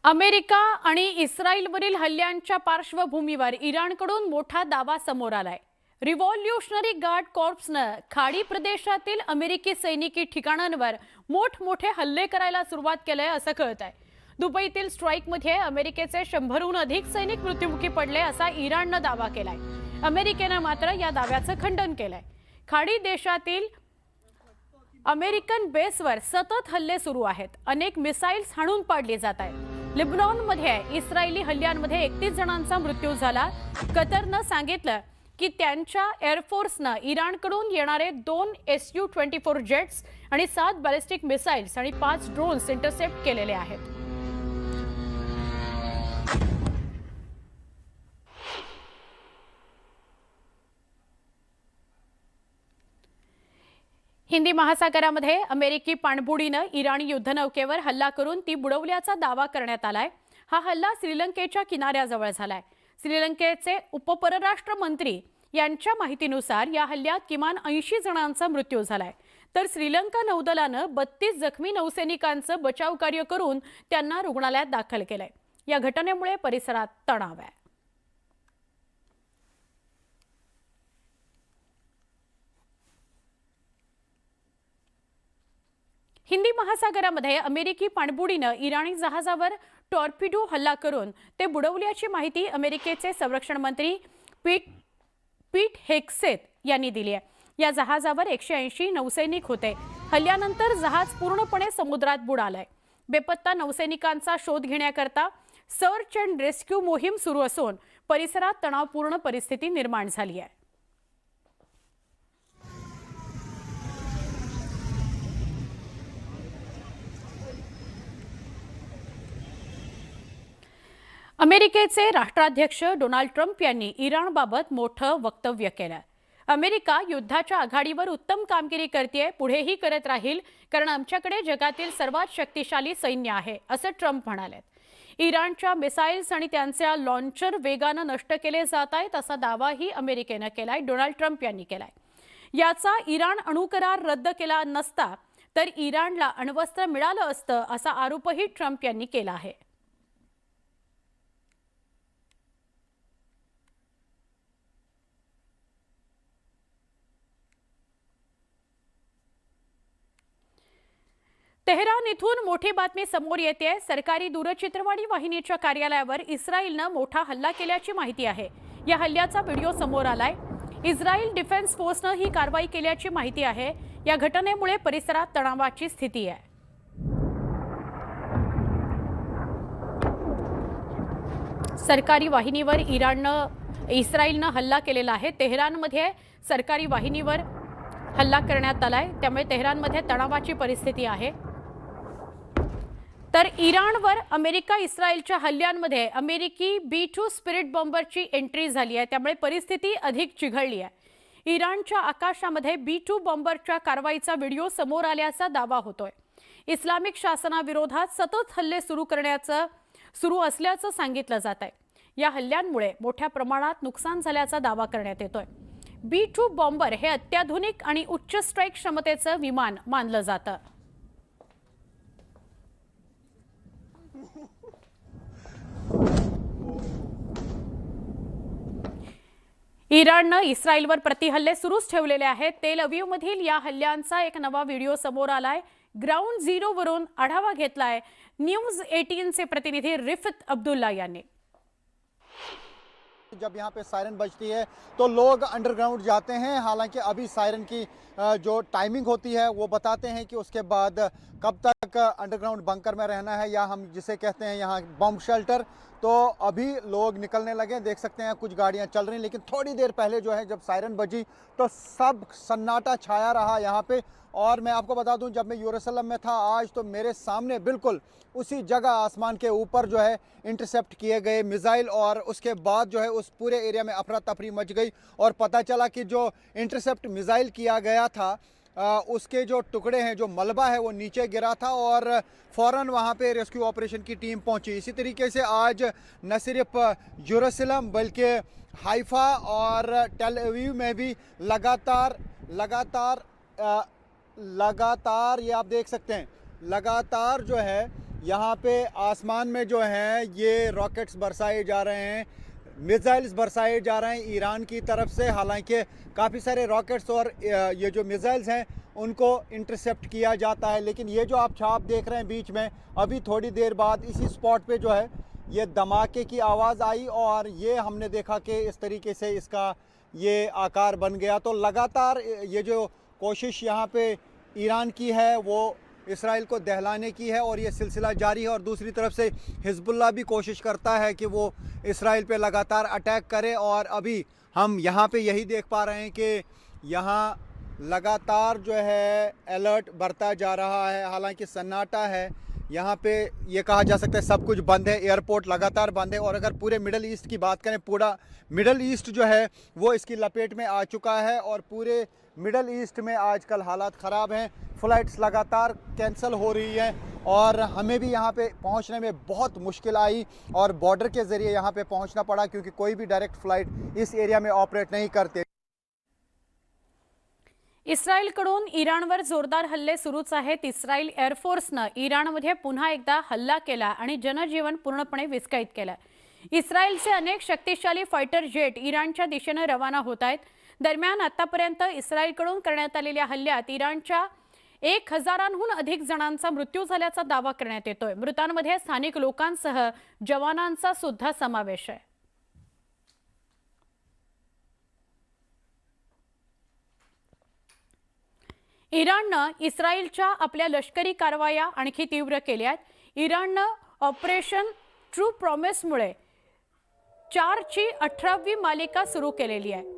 America आणि इस्रायलवरील हल्ल्यांच्या पार्श्वभूमीवर इराणकडून मोठा दावा समोर आलाय। रिव्हॉल्युशनरी गार्ड कॉर्प्सनं खाडी प्रदेशातील अमेरिकी सैनिकी ठिकाणांवर मोठमोठे हल्ले करायला सुरुवात केलंय असं कळतंय। दुबईतील स्ट्राईकमध्ये अमेरिकेचे 100हून अधिक सैनिक मृत्युमुखी पडले असा इराणनं दावा केलाय। अमेरिकेनं मात्र या दाव्याचं खंडन केलंय। खाडी देशातील अमेरिकन बेसवर सतत हल्ले सुरू आहेत। अनेक मिसाइल्स हाणून पाडली जात आहेत। लिबनॉनमध्ये इस्रायली हल्ल्यांमध्ये 31 जणांचा मृत्यू झाला। कतरनं सांगितलं की त्यांच्या एअरफोर्सनं इराणकडून येणारे 2 Su-24 जेट्स आणि 7 बॅलिस्टिक मिसाइल्स आणि 5 ड्रोन्स इंटरसेप्ट केलेले आहेत। हिंदी महासागरामध्ये अमेरिकी पाणबुडीनं इराणी युद्धनौकेवर हल्ला करून ती बुडवल्याचा दावा करण्यात आलाय। हा हल्ला श्रीलंकेच्या किनाऱ्याजवळ झालाय। श्रीलंकेचे उपपरराष्ट्र मंत्री यांच्या माहितीनुसार या हल्ल्यात किमान 80 जणांचा मृत्यू झालाय, तर श्रीलंका नौदलानं 32 जखमी नौसैनिकांचं बचाव कार्य करून त्यांना रुग्णालयात दाखल केलंय। या घटनेमुळे परिसरात तणाव आहे। हिंदी महासागरामध्ये अमेरिकी पाणबुडीनं इराणी जहाजावर टॉर्पिडो हल्ला करून ते बुडवल्याची माहिती अमेरिकेचे संरक्षण मंत्री पीट हेग्सेथ यांनी दिली आहे। या जहाजावर 180 नौसैनिक होते। हल्ल्यानंतर जहाज पूर्णपणे समुद्रात बुडालंय। बेपत्ता नौसैनिकांचा शोध घेण्याकरता सर्च अँड रेस्क्यू मोहीम सुरू असून परिसरात तणावपूर्ण परिस्थिती निर्माण झाली आहे। अमेरिकेचे राष्ट्राध्यक्ष डोनाल्ड ट्रम्प यांनी इराणबाबत मोठं वक्तव्य केलं। अमेरिका युद्धाच्या आघाडीवर उत्तम कामगिरी करतेय, पुढेही करत राहील, कारण आमच्याकडे जगातील सर्वात शक्तिशाली सैन्य आहे, असं ट्रम्प म्हणाले। इराणच्या मिसाइल्स आणि त्यांचे लॉन्चर वेगानं नष्ट केले जात आहेत असा दावाही अमेरिकेनं केलाय। डोनाल्ड ट्रम्प यांनी केलाय। याचा इराण अणुकरार रद्द केला नसता तर इराणला अण्वस्त्र मिळालं असतं असा आरोपही ट्रम्प यांनी केला आहे। तेहरान इथून मोठी बातमी समोर येते। सरकारी दूरचित्रवाणी वाहिनीच्या कार्यालयावर इस्रायलनं मोठा हल्ला केल्याची माहिती आहे। या हल्ल्याचा व्हिडिओ समोर आलाय। इस्रायल डिफेन्स फोर्सनं ही कारवाई केल्याची माहिती आहे। या घटनेमुळे परिसरात तणावाची स्थिती आहे। सरकारी वाहिनीवर इस्रायलनं हल्ला केलेला आहे। तेहरानमध्ये सरकारी वाहिनीवर हल्ला करण्यात आलाय, त्यामुळे तेहरानमध्ये तणावाची परिस्थिती आहे। तर इराणवर अमेरिका इस्रायलच्या हल्ल्यांमध्ये अमेरिकी B-2 स्पिरिट बॉम्बरची एंट्री झाली आहे, त्यामुळे परिस्थिती अधिक चिघळली आहे। इराणच्या आकाशामध्ये B-2 बॉम्बरच्या कारवाईचा व्हिडिओ समोर आल्याचा दावा होतोय। इस्लामिक शासनाविरोधात सतत हल्ले सुरू असल्याचं सांगितलं जात आहे। या हल्ल्यांमुळे मोठ्या प्रमाणात नुकसान झाल्याचा दावा करण्यात येतोय। B-2 बॉम्बर हे अत्याधुनिक आणि उच्च स्ट्राईक क्षमतेचं विमान मानलं जातं। इराणनं इस्रायलवर प्रतिहल्ले सुरूच ठेवलेले आहेत। तेल अवीवमधील या हल्ल्यांचा एक नवा व्हिडिओ समोर आलाय। ग्राउंड झिरो वरून आढावा घेतलाय न्यूज 18 से प्रतिनिधी रिफत अब्दुल्ला यांनी। जब यहाँ पे सायरन बजती है तो लोग अंडरग्राउंड जाते हैं। हालांकि अभी सायरन की जो टाइमिंग होती है वो बताते हैं कि उसके बाद कब तक अंडरग्राउंड बंकर में रहना है, या हम जिसे कहते हैं यहाँ बम शेल्टर। तो अभी लोग निकलने लगे, देख सकते हैं कुछ गाड़ियाँ चल रही, लेकिन थोड़ी देर पहले जो है जब सायरन बजी तो सब सन्नाटा छाया रहा यहाँ पे। और मैं आपको बता दूं, जब मैं यरूशलेम में था आज, तो मेरे सामने बिल्कुल उसी जगह आसमान के ऊपर जो है इंटरसेप्ट किए गए मिसाइल, और उसके बाद जो है उस पूरे एरिया में अफरा तफरी मच गई। और पता चला कि जो इंटरसेप्ट मिसाइल किया गया था उसके जो टुकड़े हैं, जो मलबा है, वो नीचे गिरा था और फ़ौरन वहाँ पे रेस्क्यू ऑपरेशन की टीम पहुँची। इसी तरीके से आज न सिर्फ यरूशलेम बल्कि हाइफा और टेल अवीव में भी लगातार ये आप देख सकते हैं, लगातार जो है यहाँ पे आसमान में जो है ये रॉकेट्स बरसाए जा रहे हैं, मिसाइल्स बरसाए जा रहे हैं ईरान की तरफ से। हालांकि काफ़ी सारे रॉकेट्स और ये जो मिसाइल्स हैं उनको इंटरसेप्ट किया जाता है, लेकिन ये जो आप छाप देख रहे हैं बीच में, अभी थोड़ी देर बाद इसी स्पॉट पे जो है ये धमाके की आवाज़ आई और ये हमने देखा कि इस तरीके से इसका ये आकार बन गया। तो लगातार ये जो कोशिश यहाँ पे ईरान की है वो इसराइल को दहलाने की है और ये सिलसिला जारी है। और दूसरी तरफ से हिजबुल्लाह भी कोशिश करता है कि वो इसराइल पे लगातार अटैक करे। और अभी हम यहाँ पे यही देख पा रहे हैं कि यहाँ लगातार जो है अलर्ट बढ़ता जा रहा है। हालांकि सन्नाटा है यहाँ पे, ये कहा जा सकता है सब कुछ बंद है, एयरपोर्ट लगातार बंद है। और अगर पूरे मिडल ईस्ट की बात करें, पूरा मिडल ईस्ट जो है वो इसकी लपेट में आ चुका है और पूरे मिडल ईस्ट में आजकल हालात ख़राब हैं। फ़्लाइट्स लगातार कैंसिल हो रही हैं और हमें भी यहाँ पे पहुँचने में बहुत मुश्किल आई और बॉर्डर के ज़रिए यहाँ पे पहुँचना पड़ा, क्योंकि कोई भी डायरेक्ट फ़्लाइट इस एरिया में ऑपरेट नहीं करते। इस्रायलकडून इराणवर जोरदार हल्ले सुरूच आहेत। इस्रायल एअरफोर्सनं इराणमध्ये पुन्हा एकदा हल्ला केला आणि जनजीवन पूर्णपणे विस्कळीत केलं। इस्रायलचे अनेक शक्तिशाली फायटर जेट इराणच्या दिशेने रवाना होत आहेत। दरम्यान आतापर्यंत इस्रायलकडून करण्यात आलेल्या हल्ल्यात इराणच्या 1000हून अधिक जणांचा मृत्यू झाल्याचा दावा करण्यात येतोय। मृतांमध्ये स्थानिक लोकांसह जवानांचा सुद्धा समावेश आहे। इराणनं इस्रायलच्या आपल्या लष्करी कारवाया आणखी तीव्र केल्या आहेत। इराणनं ऑपरेशन ट्रू प्रॉमिसमुळे 4ची 18वी मालिका सुरू केलेली आहे।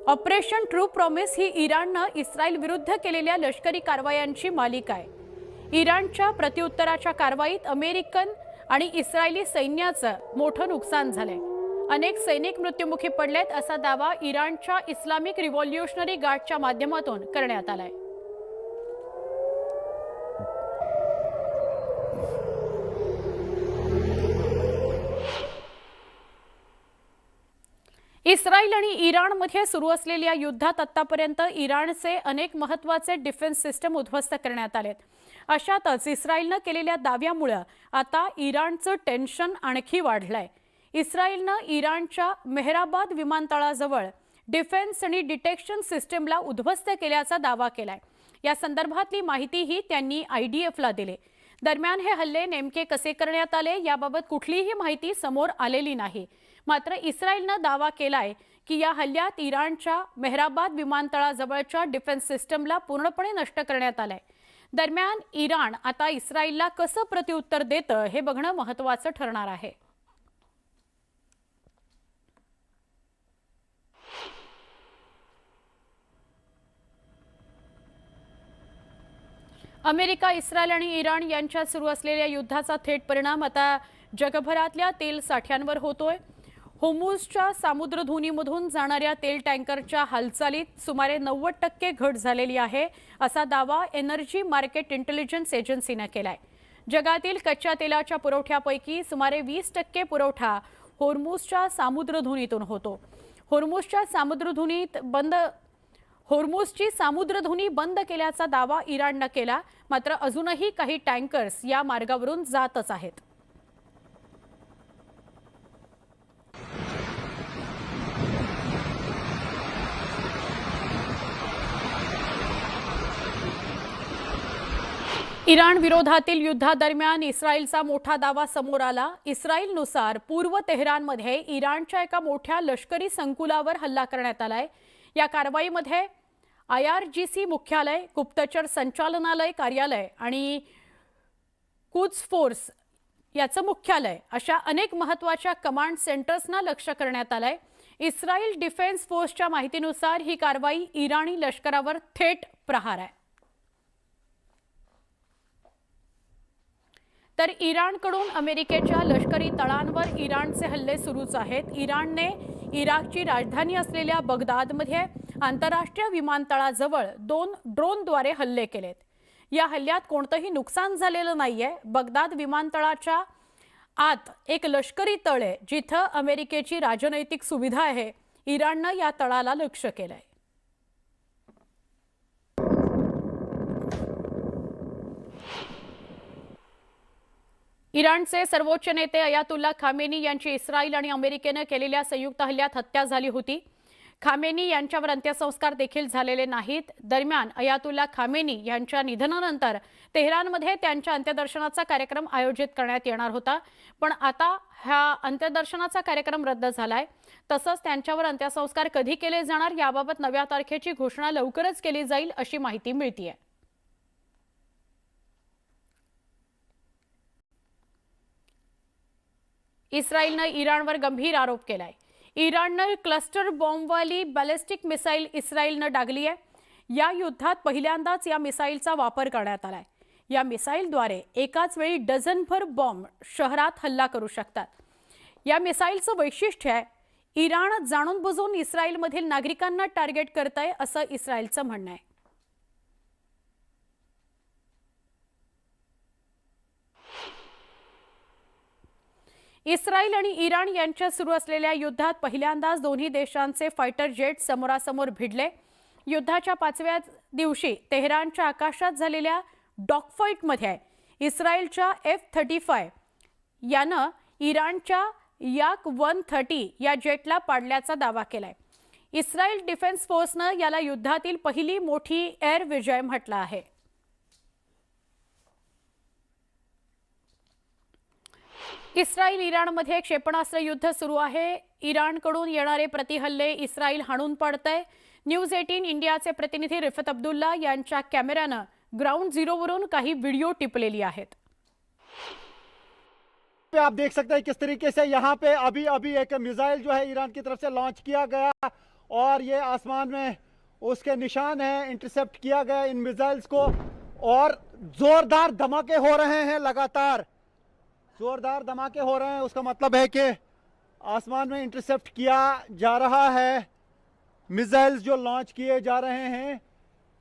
ऑपरेशन ट्रू प्रॉमिस ही इराणनं इस्रायल विरुद्ध केलेल्या लष्करी कारवायांची मालिका आहे। इराणच्या प्रत्युत्तराच्या कारवाईत अमेरिकन आणि इस्रायली सैन्याचं मोठं नुकसान झालंय। अनेक सैनिक मृत्युमुखी पडलेत असा दावा इराणच्या इस्लामिक रिव्हॉल्युशनरी गार्डच्या माध्यमातून करण्यात आलाय। इस्रायल आणि इराणमध्ये सुरू असलेल्या युद्धात आतापर्यंत इराणचे अनेक महत्त्वाचे डिफेन्स सिस्टम उद्ध्वस्त करण्यात आलेत। अशातच इस्रायलनं केलेल्या दाव्यामुळे आता इराणचं टेन्शन आणखी वाढलंय। इस्रायलनं इराणच्या मेहराबाद विमानतळाजवळ डिफेन्स आणि डिटेक्शन सिस्टमला उद्ध्वस्त केल्याचा दावा केलाय। या संदर्भातली माहितीही त्यांनी IDFला दिली। दरम्यान हे हल्ले नेमके कसे करण्यात आले याबाबत कुठलीही माहिती समोर आलेली नाही। मात्र इस्रायलनं दावा केलाय की या हल्ल्यात इराणच्या मेहराबाद विमानतळाजवळच्या डिफेन्स सिस्टमला पूर्णपणे नष्ट करण्यात आलंय। दरम्यान इराण आता इस्रायलला कसं प्रत्युत्तर देतं हे बघणं महत्त्वाचं ठरणार आहे। अमेरिका, इस्रायल आणि इराण यांच्यात सुरू असलेल्या युद्धाचा थेट परिणाम आता जगभरातल्या तेल साठ्यांवर होतोय। होर्मुझच्या सामुद्रधुनीमधून जाणाऱ्या तेल टँकरच्या हालचालीत सुमारे 90% घट झालेली आहे असा दावा एनर्जी मार्केट इंटेलिजन्स एजन्सीने केलाय। जगातील कच्च्या तेलाच्या पुरवठ्यापैकी सुमारे 20% पुरवठा होर्मुझच्या सामुद्रधुनीतून होतो। होर्मुझची सामुद्रधुनी बंद केल्याचा दावा इराणने केला, मात्र अजूनही काही टँकर्स या मार्गावरून जातच आहेत। इराण विरोधातील युद्धादरम्यान इस्रायलचा मोठा दावा समोर आला। इस्रायलनुसार पूर्व तेहरानमध्ये इराणच्या एका मोठ्या लष्करी संकुलावर हल्ला करण्यात आलाय। या कारवाईमध्ये IRGC मुख्यालय, गुप्तचर संचालनालय कार्यालय आणि कुद्स फोर्स याचं मुख्यालय अशा अनेक महत्त्वाच्या कमांड सेंटर्सना लक्ष्य करण्यात आलंय। इस्रायल डिफेन्स फोर्सच्या माहितीनुसार ही कारवाई इराणी लष्करावर थेट प्रहार आहे। तर इराणकडून अमेरिकेच्या लष्करी तळांवर इराणचे हल्ले सुरूच आहेत। इराणने इराकची राजधानी असलेल्या बगदादमध्ये आंतरराष्ट्रीय विमानतळाजवळ 2 ड्रोनद्वारे हल्ले केलेत। या हल्ल्यात कोणतेही नुकसान झालेलं नाहीये। बगदाद विमानतळाच्या आत एक लष्करी तळ आहे जिथे अमेरिकेची राजनैतिक सुविधा आहे। इराणने या तळाला लक्ष्य केलंय। इराणचे सर्वोच्च नेते अयातुल्ला खामेनी यांची इस्रायल आणि अमेरिकेनं केलेल्या संयुक्त हल्ल्यात हत्या झाली होती. खामेनी यांच्यावर अंत्यसंस्कार देखील झालेले नाहीत. दरम्यान अयातुल्ला खामेनी यांच्या निधनानंतर तेहरानमध्ये त्यांच्या अंत्यदर्शनाचा कार्यक्रम आयोजित करण्यात येणार होता, पण आता हा अंत्यदर्शनाचा कार्यक्रम रद्द झालाय. तसंच त्यांच्यावर अंत्यसंस्कार कधी केले जाणार याबाबत नव्या तारखेची घोषणा लवकरच केली जाईल अशी माहिती मिळतेय. इस्रायलनं इराणवर गंभीर आरोप केलाय. इराणनं क्लस्टर बॉम्बवाली बॅलिस्टिक मिसाईल इस्रायलनं डागली आहे. या युद्धात पहिल्यांदाच या मिसाईलचा वापर करण्यात आलाय. या मिसाईलद्वारे एकाच वेळी डझनभर बॉम्ब शहरात हल्ला करू शकतात. या मिसाईलचं वैशिष्ट्य आहे इराण जाणून बुजून इस्रायलमधील नागरिकांना टार्गेट करतंय असं इस्रायलचं म्हणणं आहे. इस्रायल आणि इराण यांच्यात सुरू असलेल्या युद्धात पहिल्यांदाच दोन्ही देशांचे फायटर जेट समोरासमोर भिडले. युद्धाच्या 5व्या दिवशी तेहरानच्या आकाशात झालेल्या डॉगफाईटमध्ये इस्रायलच्या F-35 यानं इराणच्या याक 130 या जेटला पाडल्याचा दावा केलाय. इस्रायल डिफेन्स फोर्सनं याला युद्धातील पहिली मोठी एअर विजय म्हटलं आहे. इस्रायल इराणमध्ये क्षेपणास्त्र युद्ध सुरू आहे. इराणकडून येणारे प्रतिहल्ले इस्रायल हाणून पाडतंय. न्यूज 18 इंडियाचे प्रतिनिधी रिफत अब्दुल्ला यांच्या कॅमेऱ्यानं ग्राउंड झिरोवरून काही व्हिडिओ टिपलेली आहेत. आप देख सकते हैं किस तरीके से यहाँ पे अभी एक मिसाइल जो है ईरान की तरफ से लॉन्च किया गया और ये आसमान में उसके निशान हैं, इंटरसेप्ट किया गया इन मिसाइल्स को और जोरदार धमाके हो रहे हैं. लगातार जोरदार धमाके हो रहे हैं. उसका मतलब है कि आसमान में इंटरसेप्ट किया जा रहा है. मिसाइल्स जो लॉन्च किए जा रहे हैं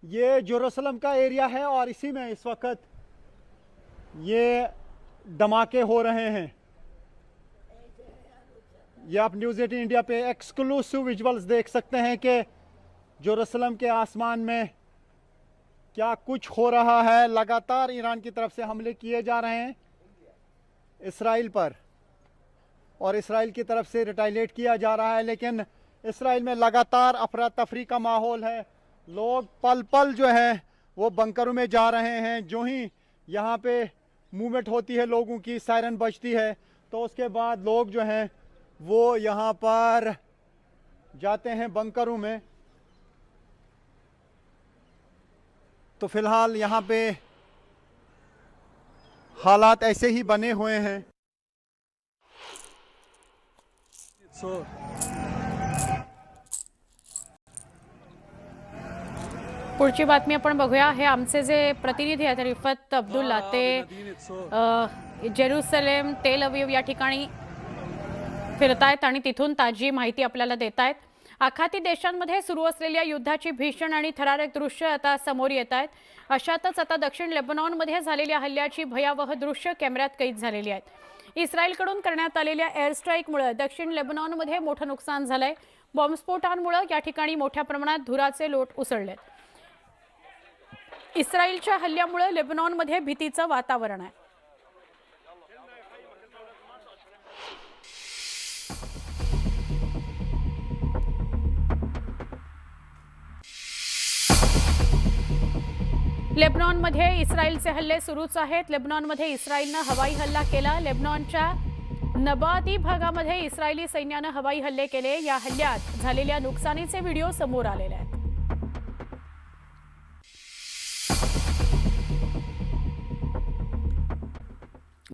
ये जेरूसलम का एरिया है और इसी में इस वक्त ये धमाके हो रहे हैं. ये आप न्यूज़ 18 इंडिया पे एक्सक्लूसिव विजुअल्स देख सकते हैं कि जेरूसलम के आसमान में क्या कुछ हो रहा है. लगातार ईरान की तरफ से हमले किए जा रहे हैं इसराइल पर और इसराइल की तरफ से रिटालिएट किया जा रहा है. लेकिन इसराइल में लगातार अफरा तफरी का माहौल है. लोग पल पल जो है वो बंकरों में जा रहे हैं. जो ही यहाँ पे मूवमेंट होती है, लोगों की सायरन बजती है, तो उसके बाद लोग जो हैं वो यहाँ पर जाते हैं बंकरों में. तो फिलहाल यहाँ पे हालात ऐसे ही बने हुए हैं. पुढची बातमी आपण बघूया. हे आमचे जे प्रतिनिधी आहेत रिफत अब्दुल्ला ते जेरुसलेम तेल अवीव या ठिकाणी फिरतायत आणि तिथून ताजी माहिती आपल्याला देत आहेत. आखाती देशांमध्ये सुरू असलेल्या युद्धाची भीषण आणि थरारक दृश्य आता समोर येत आहेत. अशातच आता दक्षिण लेबनॉनमध्ये झालेल्या हल्ल्याची भयावह दृश्य कॅमेऱ्यात कैद झालेली आहेत. इस्रायलकडून करण्यात आलेल्या एअर स्ट्राईकमुळे दक्षिण लेबनॉनमध्ये मोठं नुकसान झालंय. बॉम्बस्फोटांमुळे या ठिकाणी मोठ्या प्रमाणात धुराचे लोट उसळलेत. इस्रायलच्या हल्ल्यामुळे लेबनॉनमध्ये भीतीचं वातावरण आहे. लेबनॉनमध्ये इस्रायलचे हल्ले सुरूच आहेत. लेबनॉनमध्ये इस्रायलनं हवाई हल्ला केला. लेबनॉनच्या नबाती भागामध्ये इस्रायली सैन्यानं हवाई हल्ले केले. या हल्ल्यात झालेल्या नुकसानीचे व्हिडिओ समोर आलेले आहेत.